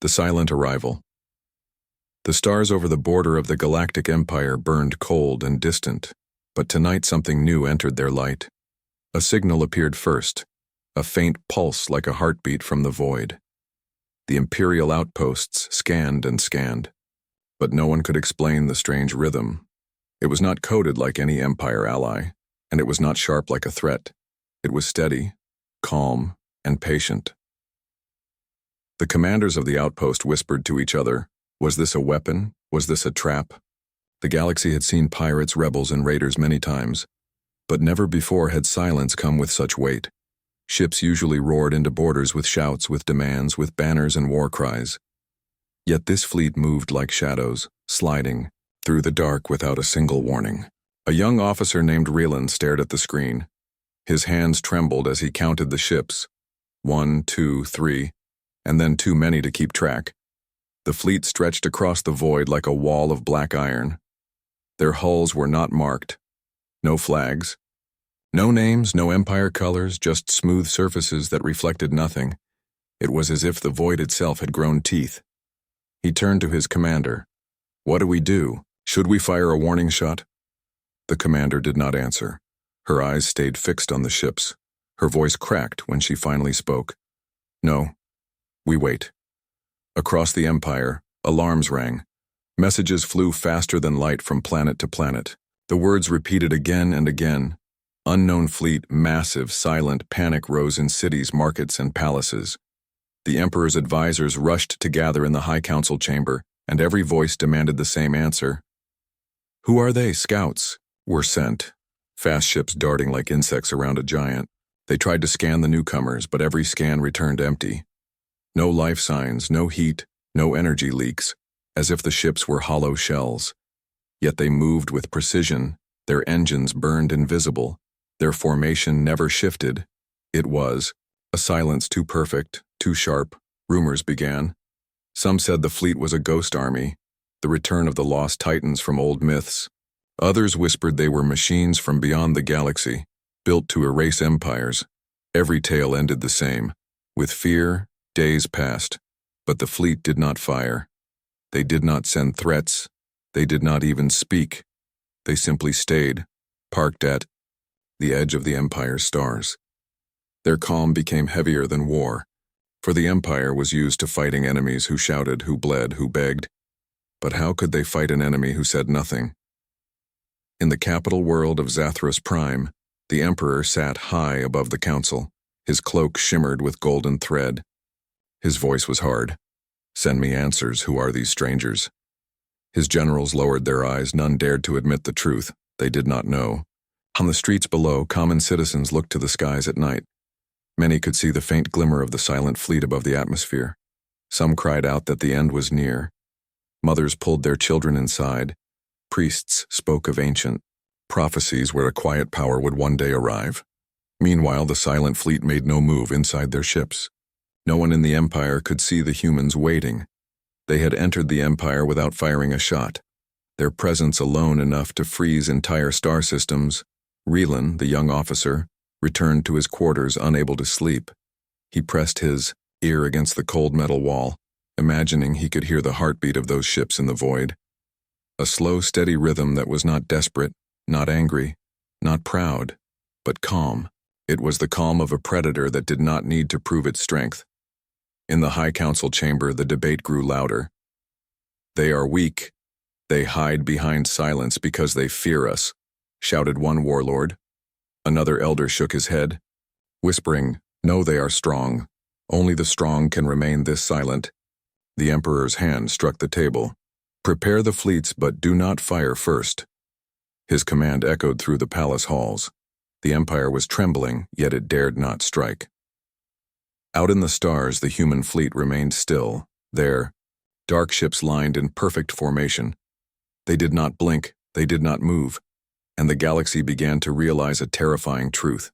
The silent arrival. The stars over the border of the Galactic Empire burned cold and distant, but tonight something new entered their light. A signal appeared first, a faint pulse like a heartbeat from the void. The Imperial outposts scanned and scanned, but no one could explain the strange rhythm. It was not coded like any Empire ally, and it was not sharp like a threat. It was steady, calm, and patient. The commanders of the outpost whispered to each other, was this a weapon? Was this a trap? The galaxy had seen pirates, rebels, and raiders many times, but never before had silence come with such weight. Ships usually roared into borders with shouts, with demands, with banners and war cries. Yet this fleet moved like shadows, sliding through the dark without a single warning. A young officer named Relan stared at the screen. His hands trembled as he counted the ships. 1, 2, 3, and then too many to keep track. The fleet stretched across the void like a wall of black iron. Their hulls were not marked. No flags. No names, no Empire colors, just smooth surfaces that reflected nothing. It was as if the void itself had grown teeth. He turned to his commander. What do we do? Should we fire a warning shot? The commander did not answer. Her eyes stayed fixed on the ships. Her voice cracked when she finally spoke. No. We wait. Across the Empire, alarms rang. Messages flew faster than light from planet to planet. The words repeated again and again. Unknown fleet, massive, silent panic rose in cities, markets, and palaces. The Emperor's advisors rushed to gather in the High Council chamber, and every voice demanded the same answer. Who are they? Scouts were sent. Fast ships darting like insects around a giant. They tried to scan the newcomers, but every scan returned empty. No life signs, no heat, no energy leaks, as if the ships were hollow shells. Yet they moved with precision, their engines burned invisible, their formation never shifted. It was a silence too perfect, too sharp. Rumors began. Some said the fleet was a ghost army, the return of the lost titans from old myths. Others whispered they were machines from beyond the galaxy, built to erase empires. Every tale ended the same, with fear. Days passed, but the fleet did not fire. They did not send threats. They did not even speak. They simply stayed, parked at the edge of the Empire's stars. Their calm became heavier than war, for the Empire was used to fighting enemies who shouted, who bled, who begged. But how could they fight an enemy who said nothing? In the capital world of Zathras Prime, the Emperor sat high above the council. His cloak shimmered with golden thread. His voice was hard. Send me answers. Who are these strangers? His generals lowered their eyes. None dared to admit the truth. They did not know. On the streets below, common citizens looked to the skies at night. Many could see the faint glimmer of the silent fleet above the atmosphere. Some cried out that the end was near. Mothers pulled their children inside. Priests spoke of ancient prophecies where a quiet power would one day arrive. Meanwhile, the silent fleet made no move inside their ships. No one in the Empire could see the humans waiting. They had entered the Empire without firing a shot, their presence alone enough to freeze entire star systems. Relan, the young officer, returned to his quarters unable to sleep. He pressed his ear against the cold metal wall, imagining he could hear the heartbeat of those ships in the void. A slow, steady rhythm that was not desperate, not angry, not proud, but calm. It was the calm of a predator that did not need to prove its strength. In the High Council chamber, the debate grew louder. They are weak. They hide behind silence because they fear us, shouted one warlord. Another elder shook his head, whispering, no, they are strong. Only the strong can remain this silent. The Emperor's hand struck the table. Prepare the fleets, but do not fire first. His command echoed through the palace halls. The Empire was trembling, yet it dared not strike. Out in the stars, the human fleet remained still. There, dark ships lined in perfect formation. They did not blink, they did not move, and the galaxy began to realize a terrifying truth.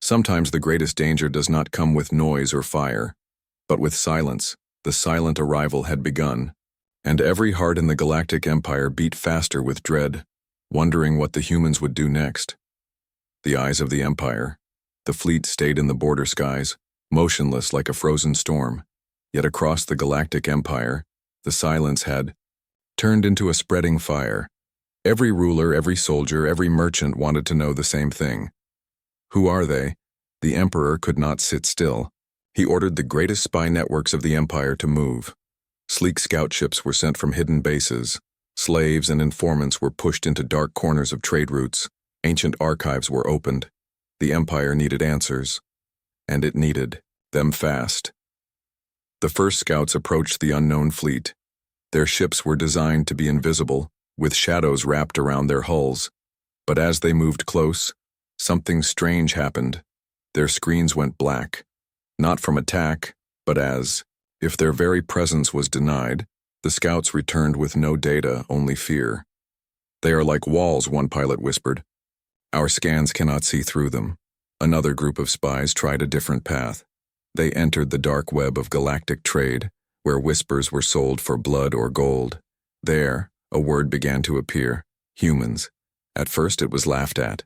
Sometimes the greatest danger does not come with noise or fire, but with silence. The silent arrival had begun, and every heart in the Galactic Empire beat faster with dread, wondering what the humans would do next. The eyes of the Empire. The fleet stayed in the border skies, motionless like a frozen storm. Yet across the Galactic Empire, the silence had turned into a spreading fire. Every ruler, every soldier, every merchant wanted to know the same thing. Who are they? The Emperor could not sit still. He ordered the greatest spy networks of the Empire to move. Sleek scout ships were sent from hidden bases. Slaves and informants were pushed into dark corners of trade routes. Ancient archives were opened. The Empire needed answers. And it needed them fast. The first scouts approached the unknown fleet. Their ships were designed to be invisible, with shadows wrapped around their hulls. But as they moved close, something strange happened. Their screens went black, not from attack, but as if their very presence was denied. The scouts returned with no data, only fear. They are like walls, one pilot whispered. Our scans cannot see through them. Another group of spies tried a different path. They entered the dark web of galactic trade, where whispers were sold for blood or gold. There, a word began to appear: humans. At first it was laughed at.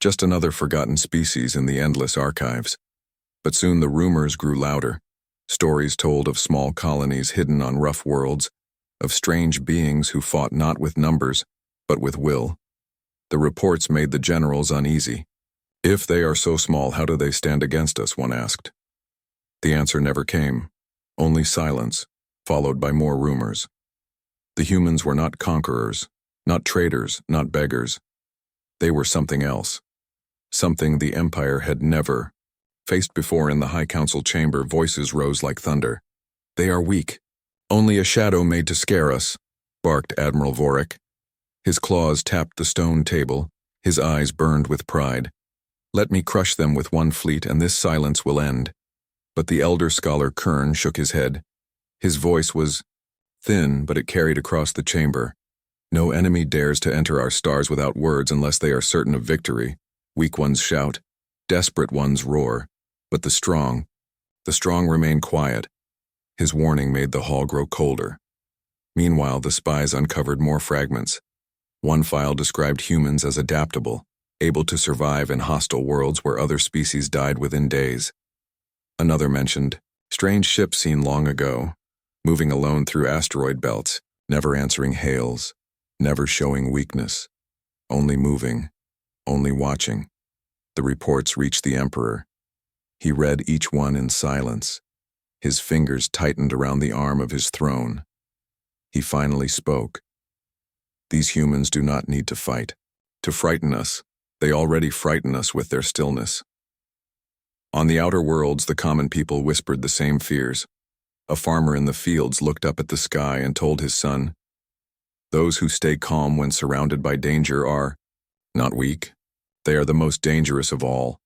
Just another forgotten species in the endless archives. But soon the rumors grew louder. Stories told of small colonies hidden on rough worlds, of strange beings who fought not with numbers, but with will. The reports made the generals uneasy. If they are so small, how do they stand against us, one asked. The answer never came. Only silence, followed by more rumors. The humans were not conquerors, not traitors, not beggars. They were something else. Something the Empire had never faced before. In the High Council chamber, voices rose like thunder. They are weak. Only a shadow made to scare us, barked Admiral Vorik. His claws tapped the stone table. His eyes burned with pride. Let me crush them with one fleet, and this silence will end. But the elder scholar Kern shook his head. His voice was thin, but it carried across the chamber. No enemy dares to enter our stars without words unless they are certain of victory. Weak ones shout, desperate ones roar, but the strong remain quiet. His warning made the hall grow colder. Meanwhile, the spies uncovered more fragments. One file described humans as adaptable, able to survive in hostile worlds where other species died within days. Another mentioned strange ships seen long ago, moving alone through asteroid belts, never answering hails, never showing weakness, only moving, only watching. The reports reached the Emperor. He read each one in silence. His fingers tightened around the arm of his throne. He finally spoke. These humans do not need to fight, to frighten us. They already frighten us with their stillness. On the outer worlds, the common people whispered the same fears. A farmer in the fields looked up at the sky and told his son, "Those who stay calm when surrounded by danger are not weak. They are the most dangerous of all."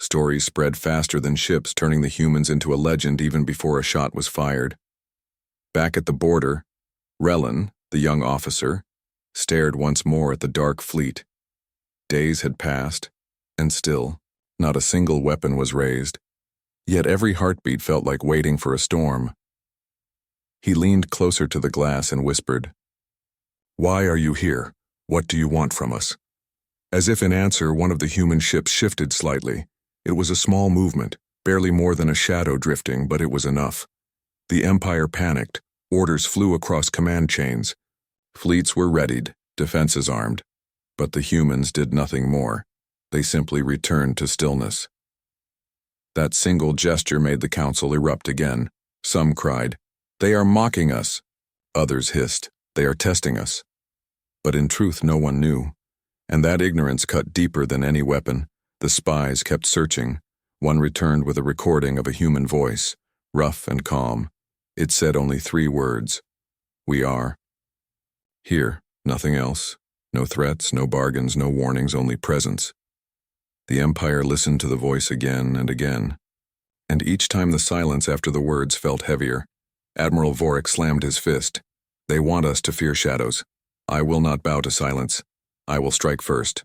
Stories spread faster than ships, turning the humans into a legend even before a shot was fired. Back at the border, Relin, the young officer, stared once more at the dark fleet. Days had passed, and still, not a single weapon was raised. Yet every heartbeat felt like waiting for a storm. He leaned closer to the glass and whispered, "Why are you here? What do you want from us?" As if in answer, one of the human ships shifted slightly. It was a small movement, barely more than a shadow drifting, but it was enough. The Empire panicked. Orders flew across command chains. Fleets were readied, defenses armed. But the humans did nothing more. They simply returned to stillness. That single gesture made the council erupt again. Some cried, "They are mocking us." Others hissed, "They are testing us." But in truth, no one knew. And that ignorance cut deeper than any weapon. The spies kept searching. One returned with a recording of a human voice, rough and calm. It said only 3 words. "We are here, nothing else. No threats, no bargains, no warnings, only presence." The Empire listened to the voice again and again. And each time the silence after the words felt heavier. Admiral Vorik slammed his fist. "They want us to fear shadows. I will not bow to silence. I will strike first."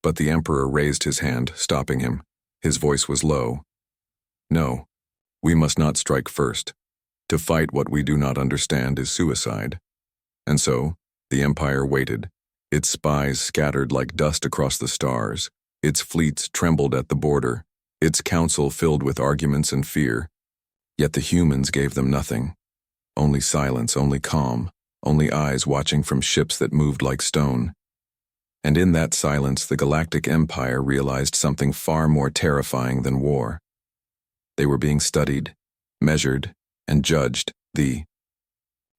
But the Emperor raised his hand, stopping him. His voice was low. "No, we must not strike first. To fight what we do not understand is suicide." And so, the Empire waited. Its spies scattered like dust across the stars. Its fleets trembled at the border. Its council filled with arguments and fear. Yet the humans gave them nothing. Only silence, only calm, only eyes watching from ships that moved like stone. And in that silence, the Galactic Empire realized something far more terrifying than war. They were being studied, measured, and judged. The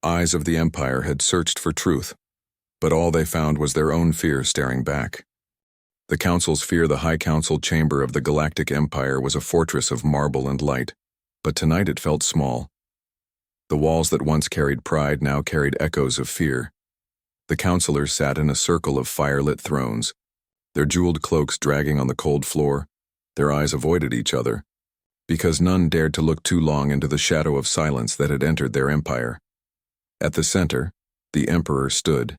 eyes of the Empire had searched for truth, but all they found was their own fear staring back. The Council's fear, the High Council chamber of the Galactic Empire, was a fortress of marble and light, but tonight it felt small. The walls that once carried pride now carried echoes of fear. The councilors sat in a circle of fire-lit thrones, their jeweled cloaks dragging on the cold floor. Their eyes avoided each other, because none dared to look too long into the shadow of silence that had entered their empire. At the center, the Emperor stood.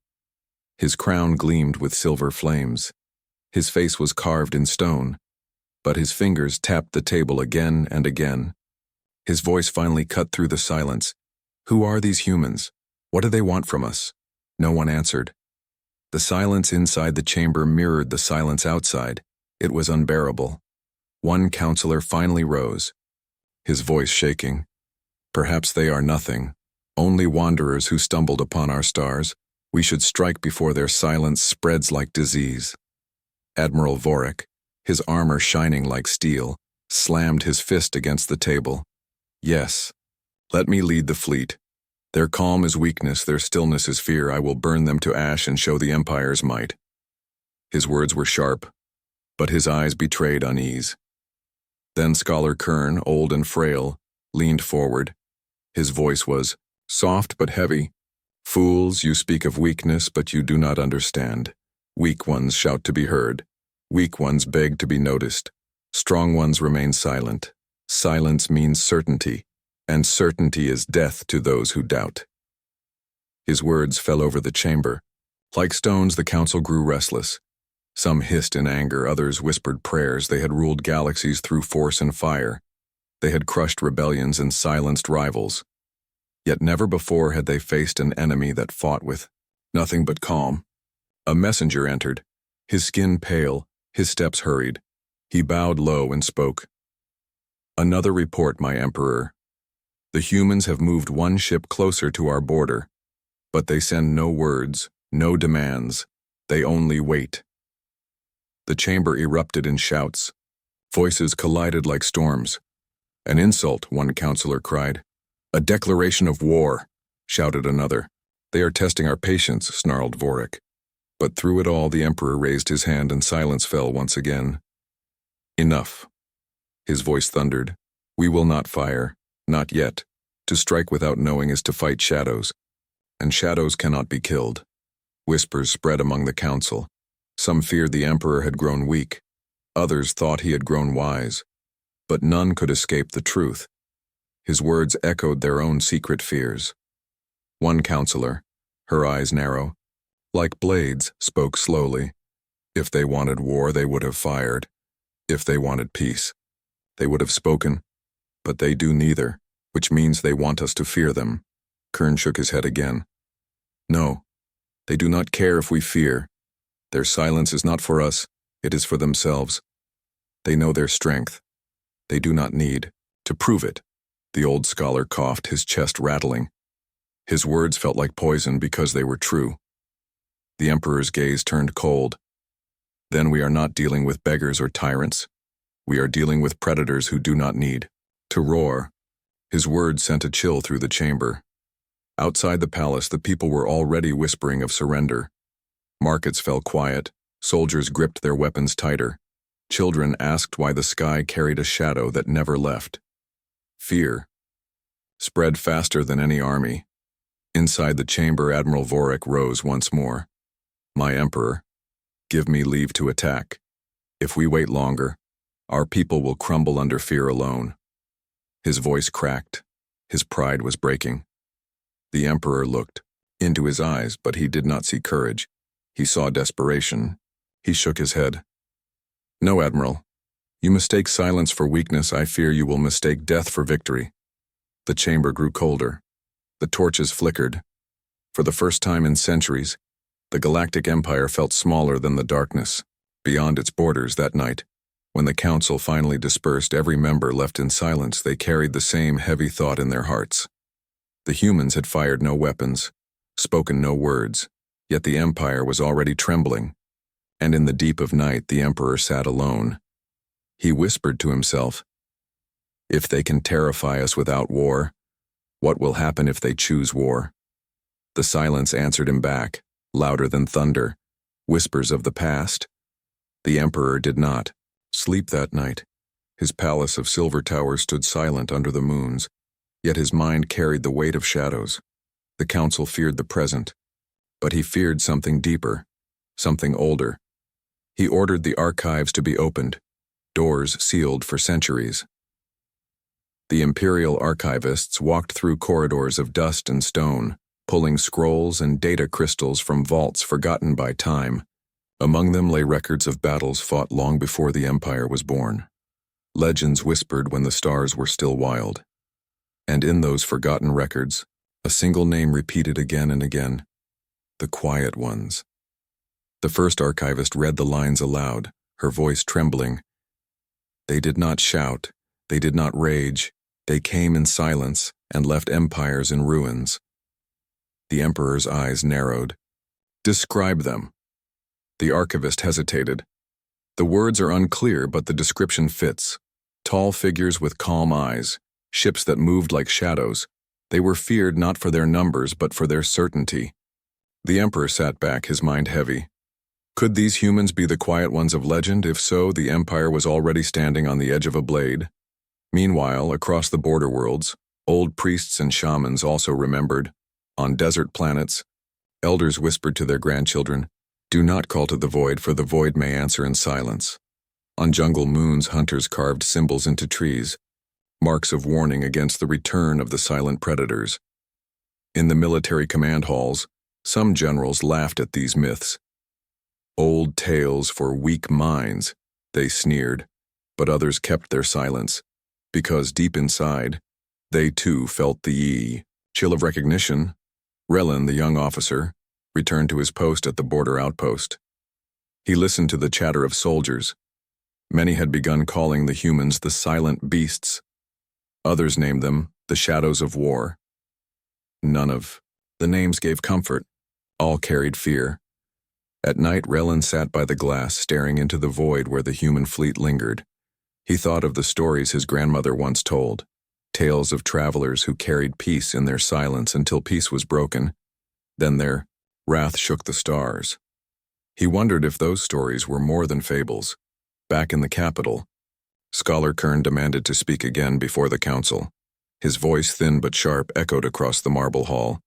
His crown gleamed with silver flames. His face was carved in stone, but his fingers tapped the table again and again. His voice finally cut through the silence. "Who are these humans? What do they want from us?" No one answered. The silence inside the chamber mirrored the silence outside. It was unbearable. One counselor finally rose, his voice shaking. "Perhaps they are nothing, only wanderers who stumbled upon our stars. We should strike before their silence spreads like disease." Admiral Vorik, his armor shining like steel, slammed his fist against the table. "Yes, let me lead the fleet. Their calm is weakness, their stillness is fear. I will burn them to ash and show the Empire's might." His words were sharp, but his eyes betrayed unease. Then Scholar Kern, old and frail, leaned forward. His voice was soft but heavy. "Fools, you speak of weakness, but you do not understand. Weak ones shout to be heard. Weak ones beg to be noticed. Strong ones remain silent. Silence means certainty, and certainty is death to those who doubt." His words fell over the chamber. Like stones, the council grew restless. Some hissed in anger, others whispered prayers. They had ruled galaxies through force and fire. They had crushed rebellions and silenced rivals. Yet never before had they faced an enemy that fought with nothing but calm. A messenger entered, his skin pale, his steps hurried. He bowed low and spoke. "Another report, my Emperor. The humans have moved one ship closer to our border, but they send no words, no demands. They only wait." The chamber erupted in shouts. Voices collided like storms. "An insult," one counselor cried. "A declaration of war," shouted another. "They are testing our patience," snarled Vorik. But through it all, the Emperor raised his hand and silence fell once again. "Enough." His voice thundered. "We will not fire. Not yet. To strike without knowing is to fight shadows, and shadows cannot be killed." Whispers spread among the council. Some feared the Emperor had grown weak. Others thought he had grown wise. But none could escape the truth. His words echoed their own secret fears. One counselor, her eyes narrow, like blades, spoke slowly. If they wanted war, they would have fired. If they wanted peace, they would have spoken. But they do neither, which means they want us to fear them. Kern shook his head again. "No, they do not care if we fear. Their silence is not for us, it is for themselves. They know their strength. They do not need to prove it." The old scholar coughed, his chest rattling. His words felt like poison because they were true. The Emperor's gaze turned cold. "Then we are not dealing with beggars or tyrants. We are dealing with predators who do not need to roar." His words sent a chill through the chamber. Outside the palace, the people were already whispering of surrender. Markets fell quiet. Soldiers gripped their weapons tighter. Children asked why the sky carried a shadow that never left. Fear spread faster than any army. Inside the chamber, Admiral Vorik rose once more. "My Emperor, give me leave to attack. If we wait longer, our people will crumble under fear alone." His voice cracked. His pride was breaking. The Emperor looked into his eyes, but he did not see courage. He saw desperation. He shook his head. "No, Admiral. You mistake silence for weakness. I fear you will mistake death for victory." The chamber grew colder. The torches flickered. For the first time in centuries, the Galactic Empire felt smaller than the darkness. Beyond its borders that night, When the council finally dispersed, every member left in silence. They carried the same heavy thought in their hearts. The humans had fired no weapons, spoken no words, yet the Empire was already trembling. And in the deep of night, the Emperor sat alone. He whispered to himself, "If they can terrify us without war, what will happen if they choose war?" The silence answered him back, louder than thunder, whispers of the past. The Emperor did not sleep that night. His palace of silver towers stood silent under the moons, yet his mind carried the weight of shadows. The council feared the present, but he feared something deeper, something older. He ordered the archives to be opened, doors sealed for centuries. The imperial archivists walked through corridors of dust and stone, pulling scrolls and data crystals from vaults forgotten by time. Among them lay records of battles fought long before the Empire was born. Legends whispered when the stars were still wild. And in those forgotten records, a single name repeated again and again: the Quiet Ones. The first archivist read the lines aloud, her voice trembling. They did not shout, they did not rage, they came in silence and left empires in ruins. The Emperor's eyes narrowed. "Describe them." The archivist hesitated. "The words are unclear, but the description fits. Tall figures with calm eyes, ships that moved like shadows. They were feared not for their numbers, but for their certainty." The Emperor sat back, his mind heavy. Could these humans be the Quiet Ones of legend? If so, the Empire was already standing on the edge of a blade. Meanwhile, across the border worlds, old priests and shamans also remembered. On desert planets, elders whispered to their grandchildren, "Do not call to the void, for the void may answer in silence." On jungle moons, hunters carved symbols into trees, marks of warning against the return of the silent predators. In the military command halls, some generals laughed at these myths. "Old tales for weak minds," they sneered, but others kept their silence, because deep inside, they too felt the chill of recognition. Relin, the young officer, returned to his post at the border outpost. He listened to the chatter of soldiers. Many had begun calling the humans the silent beasts. Others named them the shadows of war. None of the names gave comfort. All carried fear. At night, Relin sat by the glass, staring into the void where the human fleet lingered. He thought of the stories his grandmother once told, tales of travelers who carried peace in their silence until peace was broken. Then their wrath shook the stars. He wondered if those stories were more than fables. Back in the capital, Scholar Kern demanded to speak again before the council. His voice, thin but sharp, echoed across the marble hall.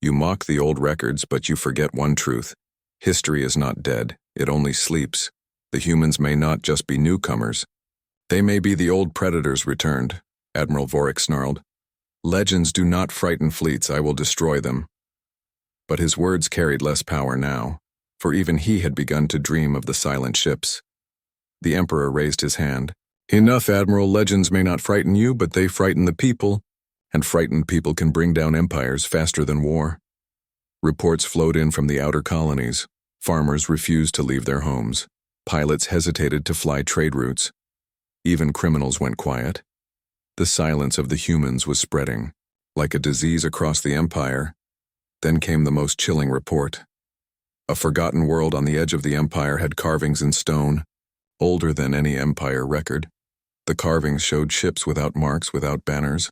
"You mock the old records, but you forget one truth. History is not dead, it only sleeps. The humans may not just be newcomers. They may be the old predators returned," Admiral Vorik snarled. "Legends do not frighten fleets, I will destroy them." But his words carried less power now, for even he had begun to dream of the silent ships. The Emperor raised his hand. "Enough, Admiral. Legends may not frighten you, but they frighten the people, and frightened people can bring down empires faster than war." Reports flowed in from the outer colonies. Farmers refused to leave their homes. Pilots hesitated to fly trade routes. Even criminals went quiet. The silence of the humans was spreading, like a disease across the empire. Then came the most chilling report. A forgotten world on the edge of the empire had carvings in stone, older than any empire record. The carvings showed ships without marks, without banners.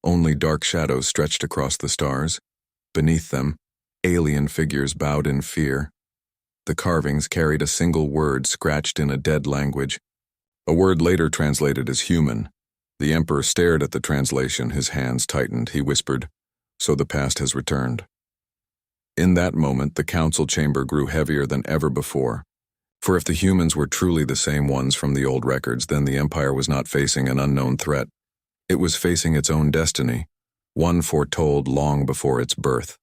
Only dark shadows stretched across the stars. Beneath them, alien figures bowed in fear. The carvings carried a single word scratched in a dead language, a word later translated as human. The Emperor stared at the translation, his hands tightened. He whispered, "So the past has returned." In that moment, the council chamber grew heavier than ever before. For if the humans were truly the same ones from the old records, then the Empire was not facing an unknown threat. It was facing its own destiny, one foretold long before its birth.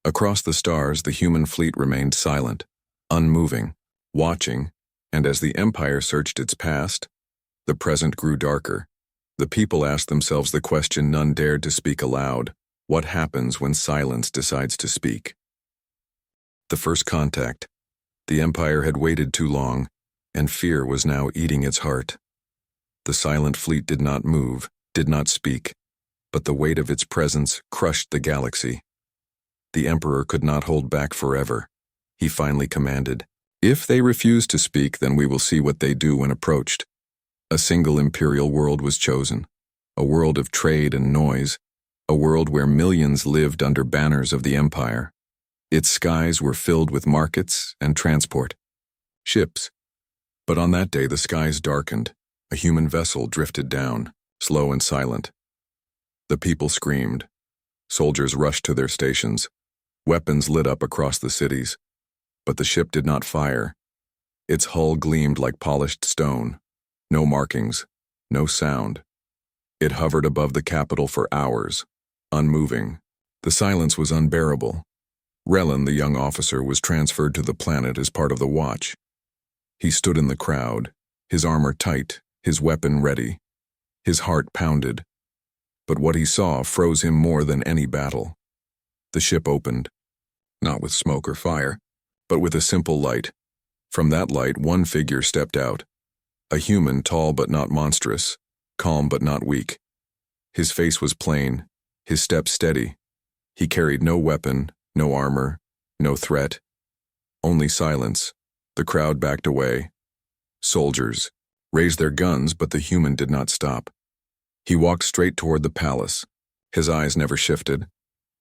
Across the stars, the human fleet remained silent, unmoving, watching, and as the Empire searched its past, the present grew darker. The people asked themselves the question none dared to speak aloud: what happens when silence decides to speak? The first contact. The Empire had waited too long. and fear was now eating its heart. The silent fleet did not move, did not speak, but the weight of its presence crushed the galaxy. The Emperor could not hold back forever. He finally commanded, "If they refuse to speak, then we will see what they do when approached." A single imperial world was chosen, a world of trade and noise, a world where millions lived under banners of the Empire. Its skies were filled with markets and transport, ships. But on that day the skies darkened. A human vessel drifted down, slow and silent. The people screamed. Soldiers rushed to their stations. Weapons lit up across the cities. But the ship did not fire. Its hull gleamed like polished stone. No markings, no sound. It hovered above the capital for hours, unmoving. The silence was unbearable. Relin, the young officer, was transferred to the planet as part of the watch. He stood in the crowd, his armor tight, his weapon ready. His heart pounded. But what he saw froze him more than any battle. The ship opened, not with smoke or fire, but with a simple light. From that light, one figure stepped out. A human, tall but not monstrous, calm but not weak. His face was plain, his step steady. He carried no weapon, no armor, no threat. Only silence. The crowd backed away. Soldiers raised their guns, but the human did not stop. He walked straight toward the palace. His eyes never shifted.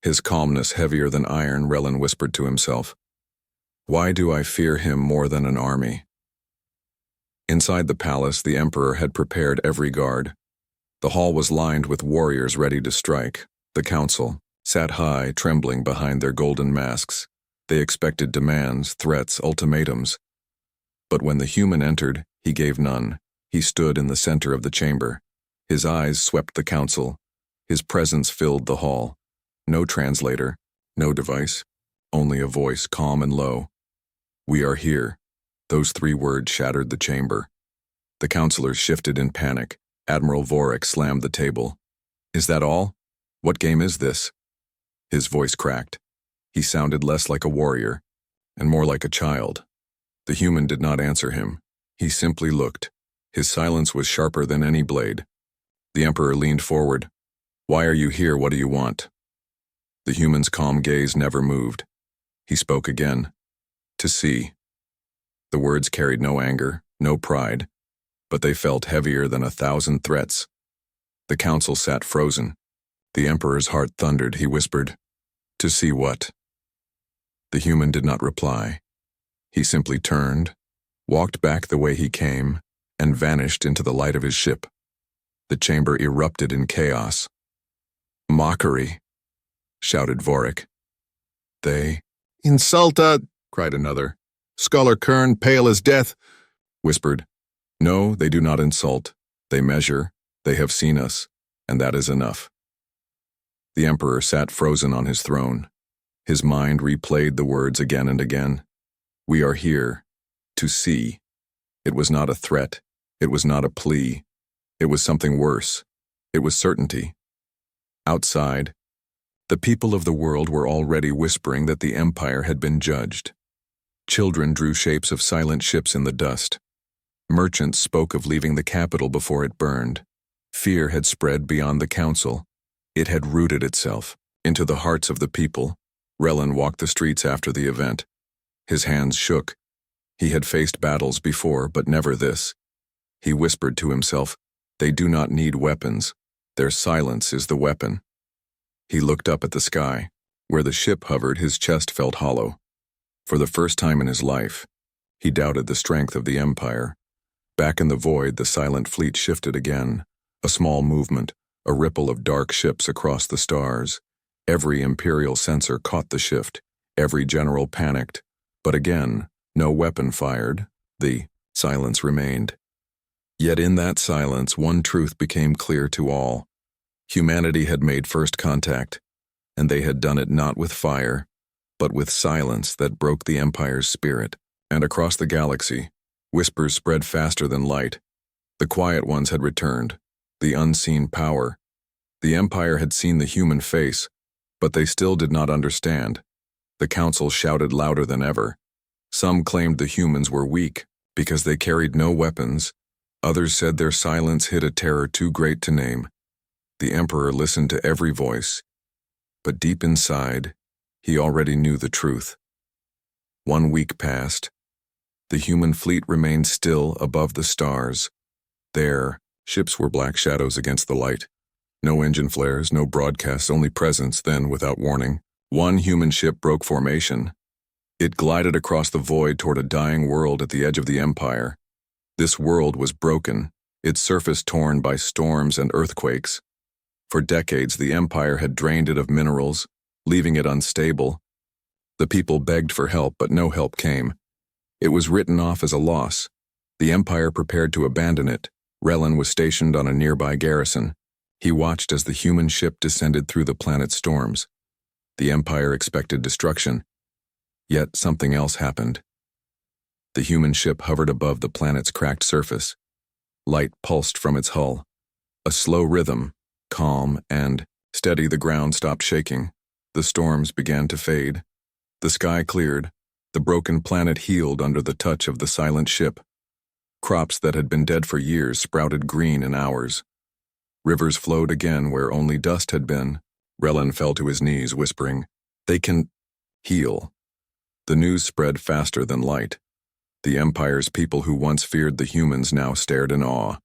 His calmness heavier than iron, Relin whispered to himself. Why do I fear him more than an army? Inside the palace, the Emperor had prepared every guard. The hall was lined with warriors ready to strike. The council sat high, trembling behind their golden masks. They expected demands, threats, ultimatums. But when the human entered, he gave none. He stood in the center of the chamber. His eyes swept the council. His presence filled the hall. No translator, no device, only a voice calm and low. We are here. Those 3 words shattered the chamber. The counselors shifted in panic. Admiral Vorik slammed the table. Is that all? What game is this? His voice cracked. He sounded less like a warrior, and more like a child. The human did not answer him. He simply looked. His silence was sharper than any blade. The Emperor leaned forward. Why are you here? What do you want? The human's calm gaze never moved. He spoke again. To see. The words carried no anger, no pride, but they felt heavier than 1,000 threats. The council sat frozen. The Emperor's heart thundered. He whispered, To see what? The human did not reply. He simply turned, walked back the way he came, and vanished into the light of his ship. The chamber erupted in chaos. Mockery, shouted Vorik. They Insulta, cried another. Scholar Kern, pale as death, whispered. No, they do not insult. They measure. They have seen us, and that is enough. The Emperor sat frozen on his throne. His mind replayed the words again and again. We are here, to see. It was not a threat. It was not a plea. It was something worse. It was certainty. Outside, the people of the world were already whispering that the Empire had been judged. Children drew shapes of silent ships in the dust. Merchants spoke of leaving the capital before it burned. Fear had spread beyond the council. It had rooted itself into the hearts of the people. Relin walked the streets after the event. His hands shook. He had faced battles before, but never this. He whispered to himself, They do not need weapons. Their silence is the weapon. He looked up at the sky. Where the ship hovered, his chest felt hollow. For the first time in his life, he doubted the strength of the Empire. Back in the void, the silent fleet shifted again. A small movement, a ripple of dark ships across the stars. Every Imperial sensor caught the shift. Every general panicked. But again, no weapon fired. The silence remained. Yet in that silence, one truth became clear to all. Humanity had made first contact, and they had done it not with fire, but with silence that broke the Empire's spirit. And across the galaxy, whispers spread faster than light. The quiet ones had returned, the unseen power. The Empire had seen the human face, but they still did not understand. The council shouted louder than ever. Some claimed the humans were weak, Because they carried no weapons, others said their silence hid a terror too great to name. The Emperor listened to every voice, but deep inside, he already knew the truth. 1 week passed. The human fleet remained still above the stars. There, ships were black shadows against the light. No engine flares, no broadcasts, only presence. Then, without warning, one human ship broke formation. It glided across the void toward a dying world at the edge of the Empire. This world was broken, its surface torn by storms and earthquakes. For decades, the Empire had drained it of minerals, leaving it unstable. The people begged for help, but no help came. It was written off as a loss. The Empire prepared to abandon it. Relin was stationed on a nearby garrison. He watched as the human ship descended through the planet's storms. The Empire expected destruction. Yet something else happened. The human ship hovered above the planet's cracked surface. Light pulsed from its hull. A slow rhythm, calm and steady. The ground stopped shaking. The storms began to fade. The sky cleared. The broken planet healed under the touch of the silent ship. Crops that had been dead for years sprouted green in hours. Rivers flowed again where only dust had been. Relin fell to his knees, whispering, "They can heal." The news spread faster than light. The Empire's people who once feared the humans now stared in awe.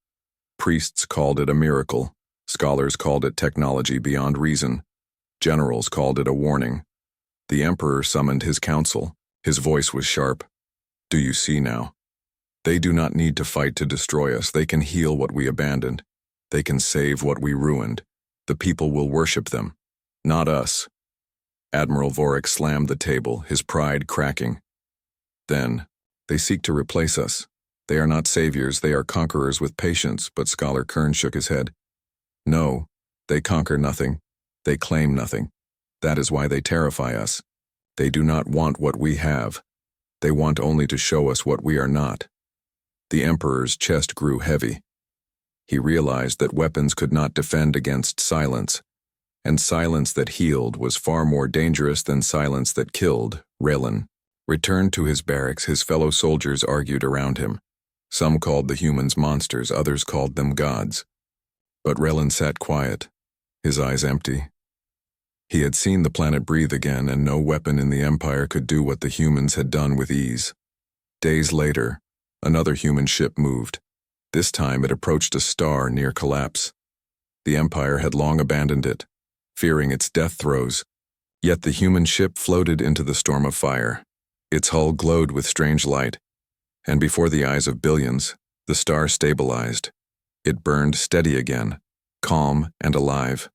Priests called it a miracle. Scholars called it technology beyond reason. Generals called it a warning. The Emperor summoned his council. His voice was sharp. "Do you see now? They do not need to fight to destroy us. They can heal what we abandoned. They can save what we ruined. The people will worship them, not us." Admiral Vorik slammed the table, his pride cracking. "Then, they seek to replace us. They are not saviors, they are conquerors with patience," but Scholar Kern shook his head. "No, they conquer nothing. They claim nothing. That is why they terrify us. They do not want what we have. They want only to show us what we are not." The Emperor's chest grew heavy. He realized that weapons could not defend against silence, and silence that healed was far more dangerous than silence that killed. Relin returned to his barracks. His fellow soldiers argued around him. Some called the humans monsters, others called them gods. But Relin sat quiet, his eyes empty. He had seen the planet breathe again, and no weapon in the Empire could do what the humans had done with ease. Days later, another human ship moved. This time it approached a star near collapse. The Empire had long abandoned it, fearing its death throes. Yet the human ship floated into the storm of fire. Its hull glowed with strange light, and before the eyes of billions, the star stabilized. It burned steady again, calm and alive.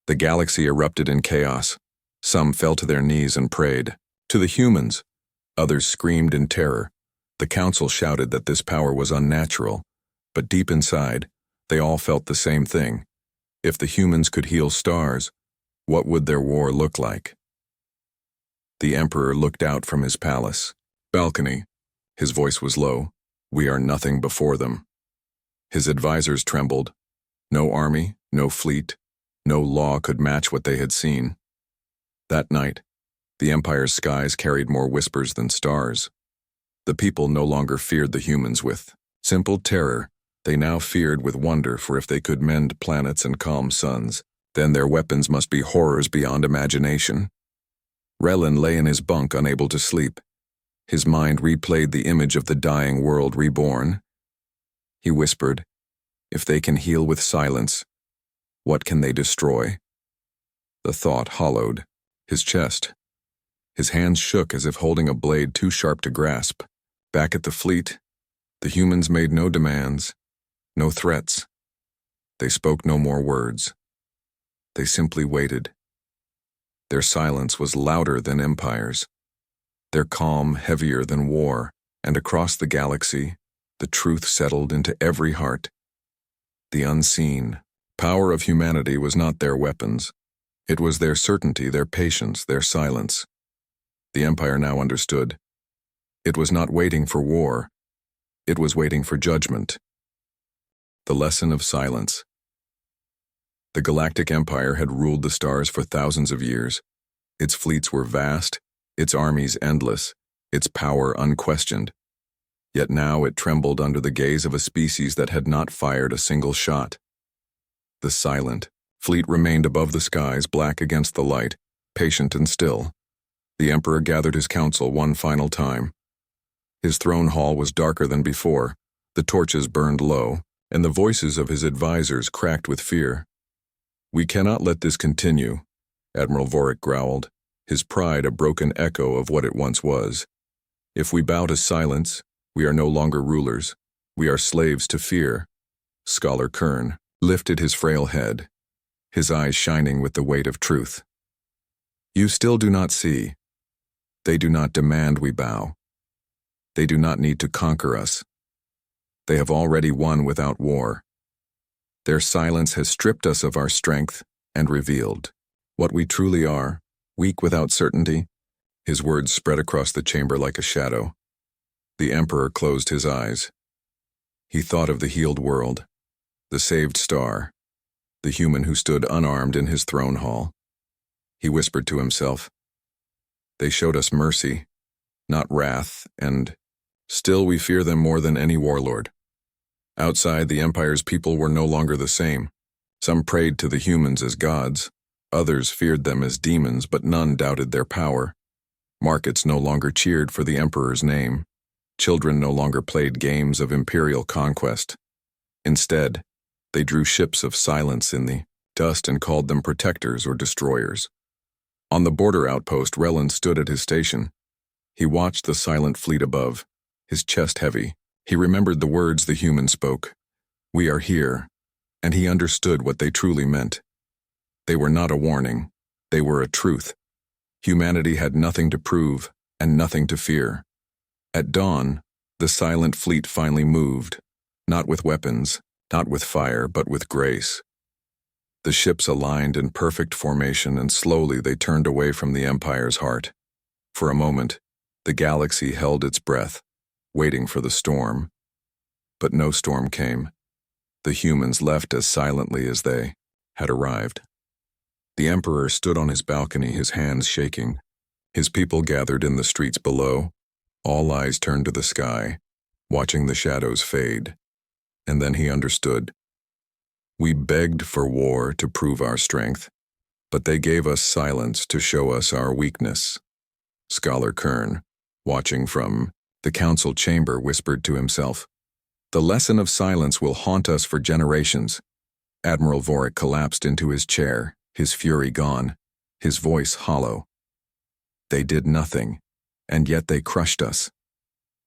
The galaxy erupted in chaos. Some fell to their knees and prayed. To the humans, others screamed in terror. The council shouted that this power was unnatural, but deep inside, they all felt the same thing. If the humans could heal stars, what would their war look like? The Emperor looked out from his palace balcony. His voice was low. "We are nothing before them." His advisors trembled. No army, no fleet, no law could match what they had seen. That night, the Empire's skies carried more whispers than stars. The people no longer feared the humans with simple terror. They now feared with wonder, for if they could mend planets and calm suns, then their weapons must be horrors beyond imagination. Relin lay in his bunk, unable to sleep. His mind replayed the image of the dying world reborn. He whispered, "If they can heal with silence, what can they destroy?" The thought hollowed his chest. His hands shook as if holding a blade too sharp to grasp. Back at the fleet, the humans made no demands, no threats. They spoke no more words. They simply waited. Their silence was louder than empires, their calm heavier than war, and across the galaxy, the truth settled into every heart. The unseen power of humanity was not their weapons. It was their certainty, their patience, their silence. The Empire now understood. It was not waiting for war. It was waiting for judgment. The lesson of silence. The Galactic Empire had ruled the stars for thousands of years. Its fleets were vast, its armies endless, its power unquestioned. Yet now it trembled under the gaze of a species that had not fired a single shot. The silent fleet remained above the skies, black against the light, patient and still. The Emperor gathered his council one final time. His throne hall was darker than before, the torches burned low, and the voices of his advisors cracked with fear. "We cannot let this continue," Admiral Vorik growled, his pride a broken echo of what it once was. "If we bow to silence, we are no longer rulers. We are slaves to fear." Scholar Kern lifted his frail head, his eyes shining with the weight of truth. "You still do not see. They do not demand we bow. They do not need to conquer us. They have already won without war. Their silence has stripped us of our strength and revealed what we truly are, weak without certainty." His words spread across the chamber like a shadow. The Emperor closed his eyes. He thought of the healed world, the saved star, the human who stood unarmed in his throne hall. He whispered to himself, "They showed us mercy, not wrath, and still we fear them more than any warlord." Outside, the Empire's people were no longer the same. Some prayed to the humans as gods, others feared them as demons, but none doubted their power. Markets no longer cheered for the Emperor's name. Children no longer played games of imperial conquest. Instead, they drew ships of silence in the dust and called them protectors or destroyers. On the border outpost, Relin stood at his station. He watched the silent fleet above, his chest heavy. He remembered the words the human spoke. "We are here," and he understood what they truly meant. They were not a warning, they were a truth. Humanity had nothing to prove and nothing to fear. At dawn, the silent fleet finally moved, not with weapons, not with fire, but with grace. The ships aligned in perfect formation, and slowly they turned away from the Empire's heart. For a moment, the galaxy held its breath, waiting for the storm. But no storm came. The humans left as silently as they had arrived. The Emperor stood on his balcony, his hands shaking. His people gathered in the streets below. All eyes turned to the sky, watching the shadows fade. And then he understood. We begged for war to prove our strength, but they gave us silence to show us our weakness. Scholar Kern, watching from the council chamber, whispered to himself, "The lesson of silence will haunt us for generations." Admiral Vorik collapsed into his chair, his fury gone, his voice hollow. "They did nothing, and yet they crushed us."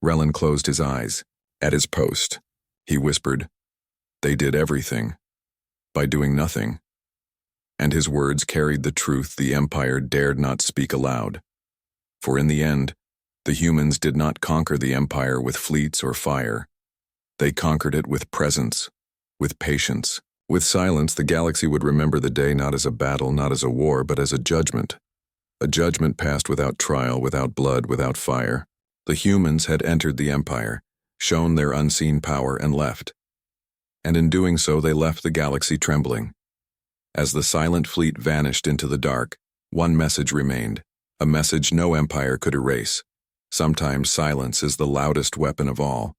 Relin closed his eyes. At his post, he whispered, "They did everything, by doing nothing." And his words carried the truth the Empire dared not speak aloud. For in the end, the humans did not conquer the Empire with fleets or fire. They conquered it with presence, with patience. With silence, the galaxy would remember the day not as a battle, not as a war, but as a judgment. A judgment passed without trial, without blood, without fire. The humans had entered the Empire, shown their unseen power, and left. And in doing so, they left the galaxy trembling. As the silent fleet vanished into the dark, one message remained, a message no empire could erase. Sometimes silence is the loudest weapon of all.